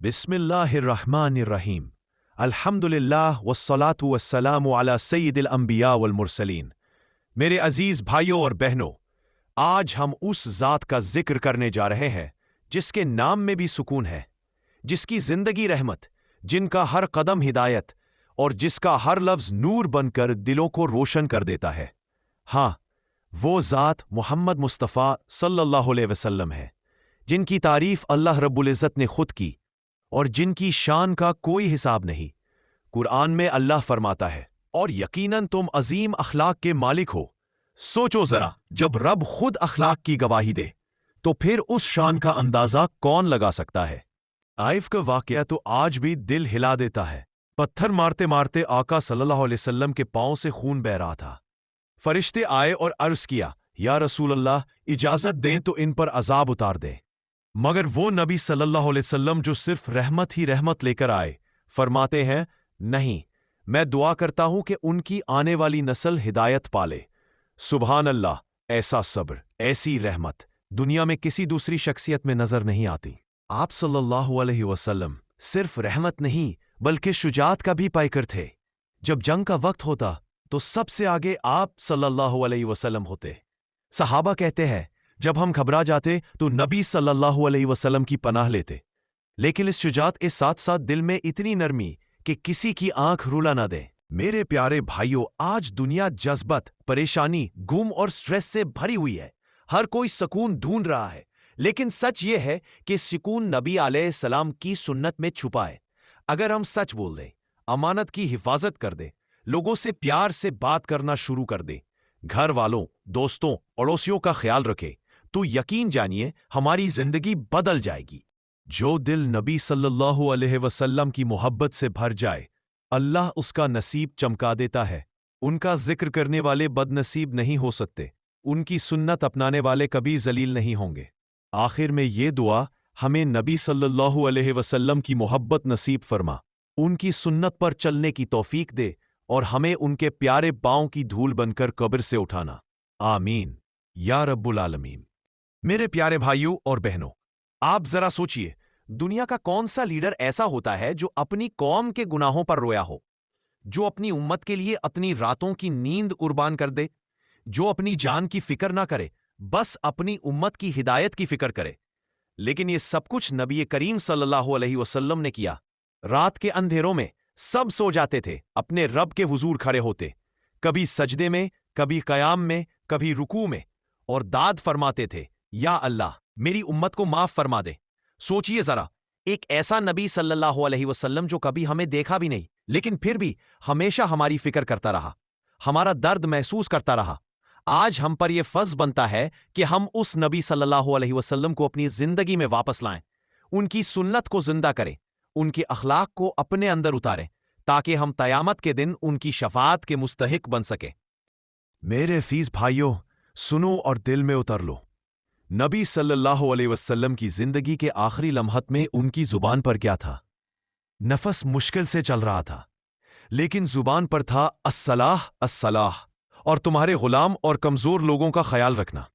बिस्मिल्लाहिर्रहमानिर्रहीम। अल्हम्दुलिल्लाह वस्सलातु वस्सलामु अला सय्यिदिल अंबिया वल मुरसलीन। मेरे अजीज भाइयों और बहनों, आज हम उस ज़ात का जिक्र करने जा रहे हैं जिसके नाम में भी सुकून है, जिसकी जिंदगी रहमत, जिनका हर कदम हिदायत और जिसका हर लफ्ज नूर बनकर दिलों को रोशन कर देता है। हाँ, वो ज़ात मोहम्मद मुस्तफ़ा सल्लल्लाहु अलैहि वसल्लम है, जिनकी तारीफ अल्लाह रब्बुल इज़्ज़त ने खुद की और जिनकी शान का कोई हिसाब नहीं। कुरान में अल्लाह फरमाता है, और यकीनन तुम अजीम अखलाक के मालिक हो। सोचो जरा, जब रब खुद अखलाक की गवाही दे तो फिर उस शान का अंदाजा कौन लगा सकता है। आइफ का वाकया तो आज भी दिल हिला देता है। पत्थर मारते मारते आका सल्लल्लाहु अलैहि वसल्लम के पांव से खून बह रहा था। फरिश्ते आए और अर्ज किया, या रसूल अल्लाह, इजाजत दें तो इन पर अजाब उतार दें। मगर वो नबी सल्लल्लाहु अलैहि वसल्लम जो सिर्फ रहमत ही रहमत लेकर आए, फरमाते हैं, नहीं, मैं दुआ करता हूं कि उनकी आने वाली नस्ल हिदायत पाले। सुभान अल्लाह, ऐसा सब्र, ऐसी रहमत दुनिया में किसी दूसरी शख्सियत में नजर नहीं आती। आप सल्लल्लाहु अलैहि वसल्लम सिर्फ रहमत नहीं बल्कि शुजात का भी पैकर थे। जब जंग का वक्त होता तो सबसे आगे आप सल्लल्लाहु अलैहि वसल्लम होते। सहाबा कहते हैं, जब हम घबरा जाते तो नबी सल्लल्लाहु अलैहि वसल्लम की पनाह लेते। लेकिन इस शुजात के साथ साथ दिल में इतनी नरमी कि किसी की आंख रुला ना दे। मेरे प्यारे भाइयों, आज दुनिया जज्बत, परेशानी, गुम और स्ट्रेस से भरी हुई है। हर कोई सुकून ढूंढ रहा है, लेकिन सच ये है कि सुकून नबी अलैहिस्सलाम की सुन्नत में छुपा है। अगर हम सच बोल दें, अमानत की हिफाजत कर दे, लोगों से प्यार से बात करना शुरू कर दे, घर वालों, दोस्तों, पड़ोसियों का ख्याल रखे, तो यकीन जानिए हमारी जिंदगी बदल जाएगी। जो दिल नबी सल्लल्लाहु अलैहि वसल्लम की मोहब्बत से भर जाए, अल्लाह उसका नसीब चमका देता है। उनका जिक्र करने वाले बदनसीब नहीं हो सकते। उनकी सुन्नत अपनाने वाले कभी जलील नहीं होंगे। आखिर में ये दुआ हमें नबी सल्लल्लाहु अलैहि वसल्लम की मोहब्बत नसीब फरमा, उनकी सुन्नत पर चलने की तौफीक दे और हमें उनके प्यारे पांव की धूल बनकर कब्र से उठाना। आमीन या रब्बुल आलमीन। मेरे प्यारे भाइयों और बहनों, आप जरा सोचिए, दुनिया का कौन सा लीडर ऐसा होता है जो अपनी कौम के गुनाहों पर रोया हो, जो अपनी उम्मत के लिए अपनी रातों की नींद कुर्बान कर दे, जो अपनी जान की फिक्र ना करे, बस अपनी उम्मत की हिदायत की फिक्र करे। लेकिन ये सब कुछ नबी करीम सल्लल्लाहु अलैहि वसल्लम ने किया। रात के अंधेरों में सब सो जाते थे, अपने रब के हुजूर खड़े होते, कभी सजदे में, कभी कयाम में, कभी रुकू में, और दाद फरमाते थे, या अल्लाह, मेरी उम्मत को माफ फरमा दे। सोचिए जरा, एक ऐसा नबी सल्लल्लाहु अलैहि वसल्लम जो कभी हमें देखा भी नहीं, लेकिन फिर भी हमेशा हमारी फिक्र करता रहा, हमारा दर्द महसूस करता रहा। आज हम पर यह फर्ज बनता है कि हम उस नबी सल्लल्लाहु अलैहि वसल्लम को अपनी जिंदगी में वापस लाएं, उनकी सुन्नत को जिंदा करें, उनके अखलाक को अपने अंदर उतारें, ताकि हम कयामत के दिन उनकी शफाअत के मुस्तहिक बन सके। मेरे फीस भाइयों, सुनो और दिल में उतर लो। नबी सल्लल्लाहु अलैहि वसल्लम की जिंदगी के आखिरी लम्हत में उनकी जुबान पर क्या था? नफस मुश्किल से चल रहा था, लेकिन जुबान पर था अस्सलाह अस्सलाह, और तुम्हारे गुलाम और कमजोर लोगों का ख्याल रखना।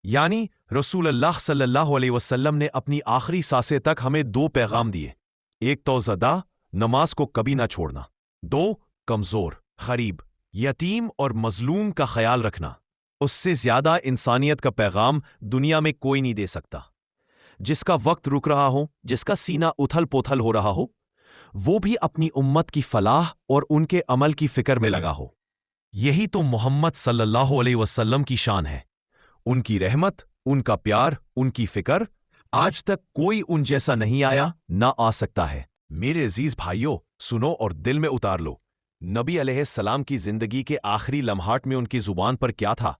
यानी रसूल अल्लाह सल्लल्लाहु अलैहि वसल्लम ने अपनी आखिरी सांसें तक हमें दो पैगाम दिए। एक तो ज़दा, नमाज को कभी ना छोड़ना। दो, कमजोर, गरीब, यतीम और मजलूम का ख्याल रखना। उससे ज्यादा इंसानियत का पैगाम दुनिया में कोई नहीं दे सकता। जिसका वक्त रुक रहा हो, जिसका सीना उथल पोथल हो रहा हो, वो भी अपनी उम्मत की फलाह और उनके अमल की फिक्र में लगा हो। यही तो मोहम्मद सल्लल्लाहु अलैहि वसल्लम की शान है। उनकी रहमत, उनका प्यार, उनकी फिक्र, आज तक कोई उन जैसा नहीं आया, ना आ सकता है। मेरे अजीज भाइयों, सुनो और दिल में उतार लो। नबी अलैहिस्सलाम की जिंदगी के आखिरी लम्हाट में उनकी जुबान पर क्या था?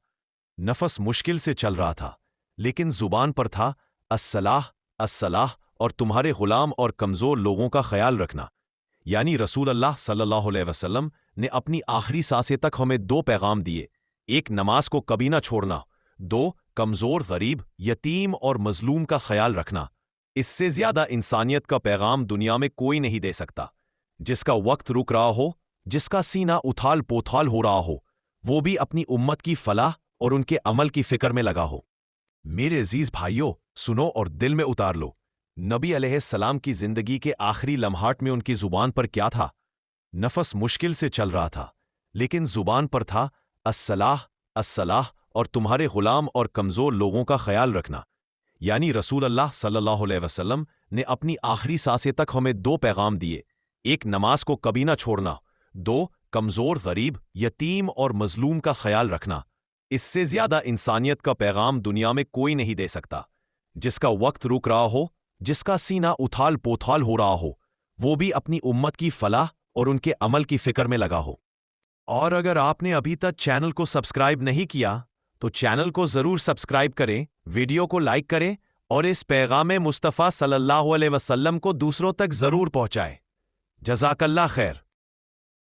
नफस मुश्किल से चल रहा था, लेकिन जुबान पर था अस्सलाह अस्सलाह, और तुम्हारे गुलाम और कमजोर लोगों का ख्याल रखना। यानी रसूल अल्लाह सल्लल्लाहु अलैहि वसल्लम ने अपनी आखिरी सांसें तक हमें दो पैगाम दिए। एक, नमाज को कभी ना छोड़ना। दो, कमजोर, गरीब, यतीम और मजलूम का ख्याल रखना। इससे ज्यादा इंसानियत का पैगाम दुनिया में कोई नहीं दे सकता। जिसका वक्त रुक रहा हो, जिसका सीना उथाल पोथाल हो रहा हो, वो भी अपनी उम्मत की फलाह और उनके अमल की फिक्र में लगा हो। मेरे अजीज भाइयों, सुनो और दिल में उतार लो। نبی علیہ السلام کی زندگی کے آخری لمحات میں ان کی زبان پر کیا تھا؟ نفس مشکل سے چل رہا تھا، لیکن زبان پر تھا الصلاح، الصلاح اور تمہارے غلام اور کمزور لوگوں کا خیال رکھنا۔ یعنی رسول اللہ صلی اللہ علیہ وسلم نے اپنی آخری سانسیں تک ہمیں دو پیغام دیے: ایک، نماز کو کبھی نہ چھوڑنا، دو، کمزور، غریب، یتیم اور مظلوم کا خیال رکھنا۔ اس سے زیادہ انسانیت کا پیغام دنیا میں کوئی نہیں دے سکتا۔ جس کا وقت رک رہا ہو، جس کا سینہ اتھال پوتھال ہو رہا ہو، وہ بھی اپنی امت کی فلاح اور ان کے عمل کی فکر میں لگا ہو۔ اور اگر آپ نے ابھی تک چینل کو سبسکرائب نہیں کیا تو چینل کو ضرور سبسکرائب کریں، ویڈیو کو لائک کریں اور اس پیغام مصطفیٰ صلی اللہ علیہ وسلم کو دوسروں تک ضرور پہنچائیں۔ جزاک اللہ خیر۔